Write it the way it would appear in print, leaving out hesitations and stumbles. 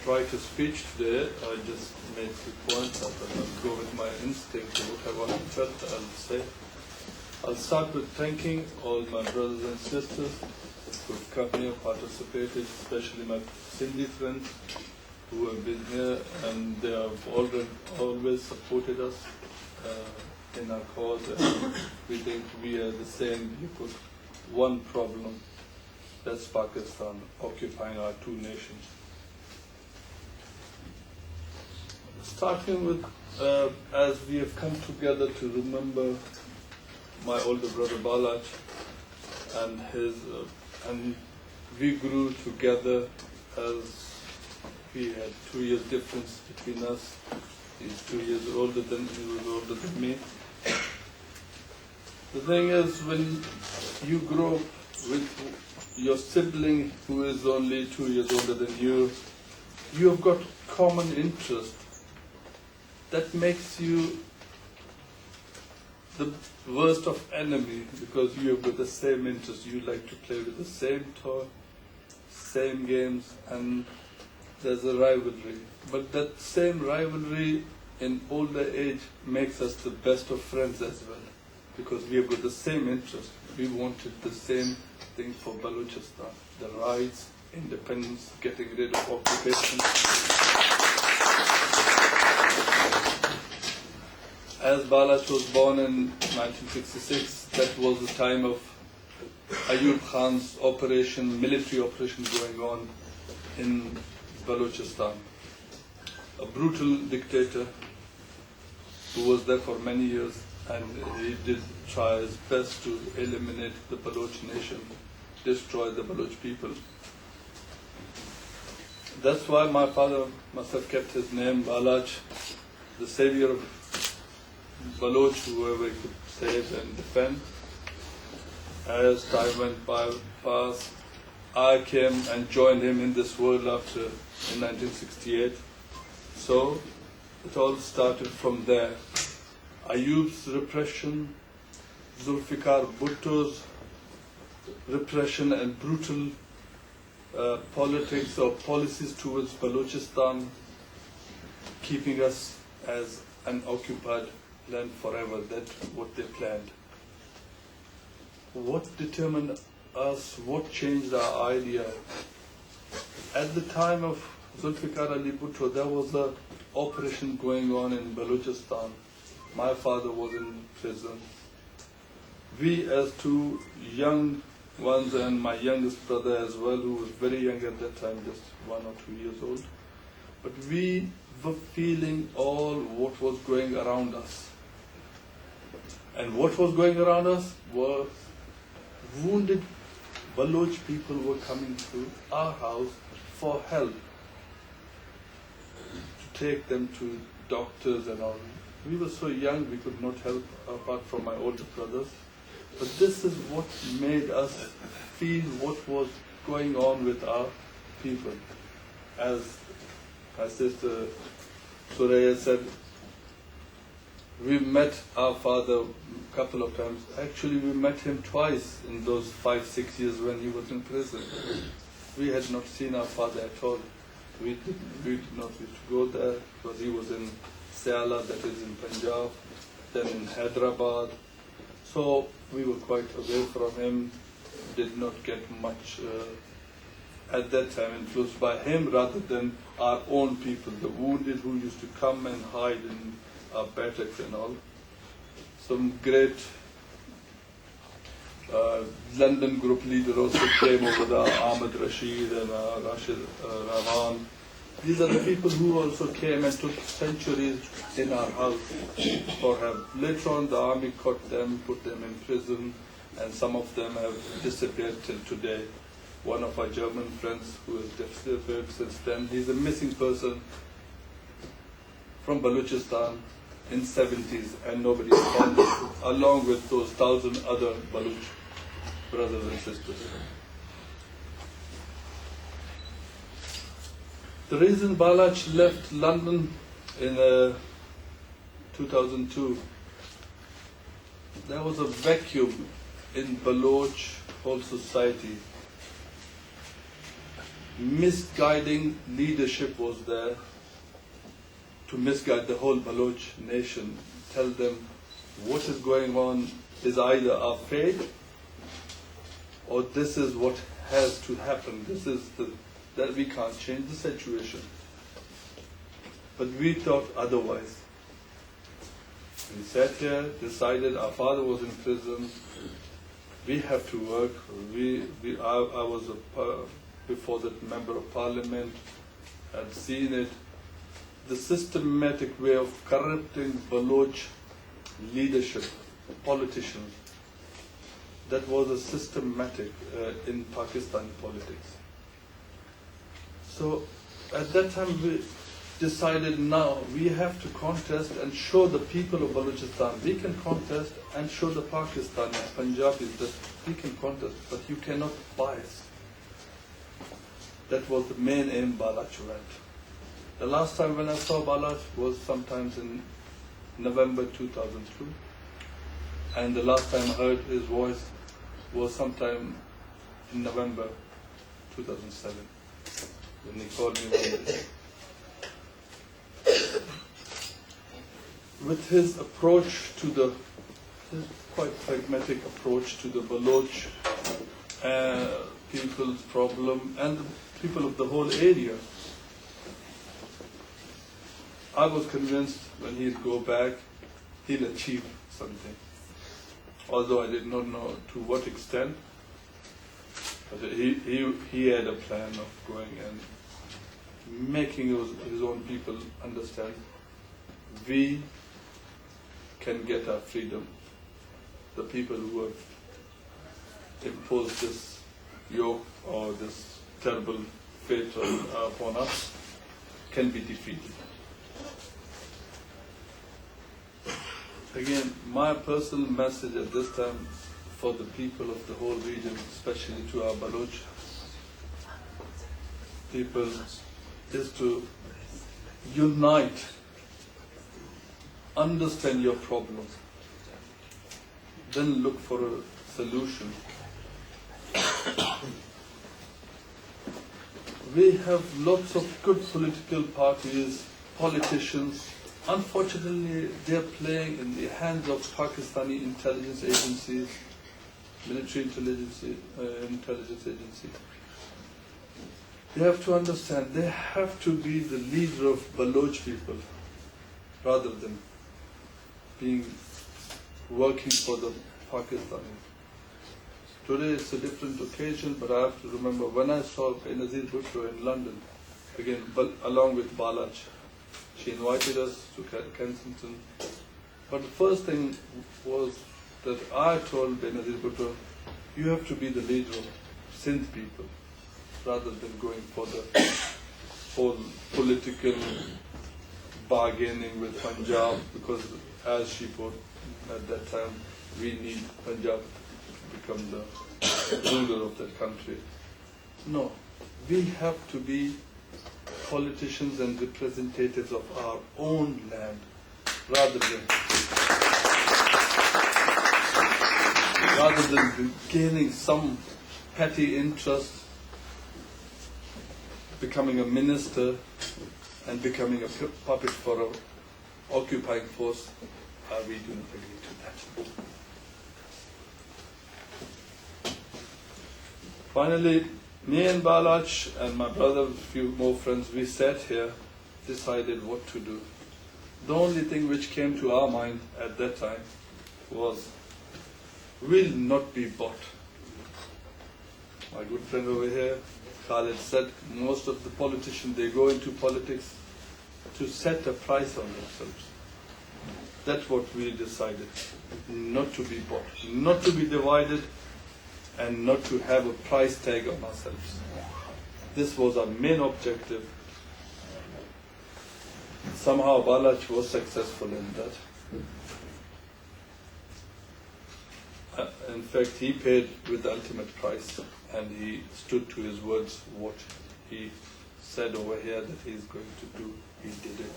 try to speech today. I just made 2 points. I'll go with my instinct. Whatever I felt, I'll say. I'll start with thanking all my brothers and sisters who've come here, participated, especially my Sindhi friends who have been here, and they have always supported us in our cause. And we think we are the same. You put one problem, that's Pakistan occupying our 2 nations. Starting with, as we have come together to remember my older brother Balach and his, and we grew together as we had 2 years difference between us. He's 2 years older than me. The thing is, when you grow up with your sibling who is only 2 years older than you, you have got common interest. That makes you the worst of enemy, because you have got the same interest. You like to play with the same toy, same games, and there's a rivalry. But that same rivalry in older age makes us the best of friends as well, because we have got the same interest. We wanted the same thing for Balochistan: the rights, independence, getting rid of occupation. As Balach was born in 1966, that was the time of Ayub Khan's military operation going on in Balochistan. A brutal dictator who was there for many years, and he did try his best to eliminate the Baloch nation, destroy the Baloch people. That's why my father must have kept his name Balach, the savior of Baloch, whoever he could save and defend. As time went past, I came and joined him in this world in 1968. So it all started from there. Ayub's repression, Zulfikar Bhutto's repression and brutal politics or policies towards Balochistan, keeping us as an occupied land forever. That's what they planned. What determined us? What changed our idea? At the time of Zulfikar Ali Bhutto, there was an operation going on in Balochistan. My father was in prison. We, as 2 young ones, and my youngest brother as well, who was very young at that time, just 1 or 2 years old, but we were feeling all what was going around us. And what was going around us was wounded Baloch people were coming to our house for help, to take them to doctors and all. We were so young, we could not help apart from my older brothers. But this is what made us feel what was going on with our people. As my sister Suraya said, we met our father a couple of times. Actually, we met him twice in those 5-6 years when he was in prison. We had not seen our father at all. We did not used to go there, because he was in Seala, that is in Punjab, then in Hyderabad. So we were quite away from him, did not get much at that time influenced by him rather than our own people, the wounded who used to come and hide in our barracks and all. Some great London group leader also came over there, Ahmed Rashid and Rashid Rahman. These are the people who also came and took centuries in our house for help. Later on, the army caught them, put them in prison, and some of them have disappeared till today. One of our German friends who has disappeared since then, he's a missing person from Balochistan in 70s, and nobody has found him, along with those 1,000 other Baloch brothers and sisters. The reason Balach left London in 2002, there was a vacuum in Baloch whole society. misguiding leadership was there to misguide the whole Baloch nation, tell them what is going on is either our fate or this is what has to happen. This is that we can't change the situation. But we thought otherwise. We sat here, decided our father was in prison. We have to work. I was before that member of parliament. I'd seen it. The systematic way of corrupting Baloch leadership, politicians. That was a systematic in Pakistani politics. So at that time we decided now we have to contest and show the people of Balochistan we can contest and show the Pakistanis, Punjabis that we can contest, but you cannot bias. That was the main aim Balach went. The last time when I saw Balach was sometimes in November 2002, and the last time I heard his voice was sometime in November 2007 when he called me one day. With his approach to his quite pragmatic approach to the Baloch people's problem and the people of the whole area, I was convinced when he'd go back, he'll achieve something. Although I did not know to what extent, but he had a plan of going and making his own people understand we can get our freedom. The people who have imposed this yoke or this terrible fate upon us can be defeated. Again, my personal message at this time for the people of the whole region, especially to our Baloch people, is to unite, understand your problems, then look for a solution. We have lots of good political parties, politicians. Unfortunately, they are playing in the hands of Pakistani intelligence agencies, military intelligence agencies. They have to understand, they have to be the leader of Baloch people rather than working for the Pakistanis. Today it's a different occasion, but I have to remember when I saw Benazir Bhutto in London, again along with Balach, she invited us to Kensington. But the first thing was that I told Benazir Bhutto, you have to be the leader of Sindh people, rather than going for the whole political bargaining with Punjab, because as she put at that time, we need Punjab to become the ruler of that country. No, we have to be politicians and representatives of our own land, rather than gaining some petty interest, becoming a minister and becoming a puppet for an occupying force. We do not agree to that. Finally, me and Balach and my brother, a few more friends, we sat here, decided what to do. The only thing which came to our mind at that time was, we'll not be bought. My good friend over here, Khalid, said most of the politicians, they go into politics to set a price on themselves. That's what we decided, not to be bought, not to be divided, and not to have a price tag on ourselves. This was our main objective. Somehow Balach was successful in that. In fact, he paid with the ultimate price, and he stood to his words. What he said over here that he's going to do, he did it.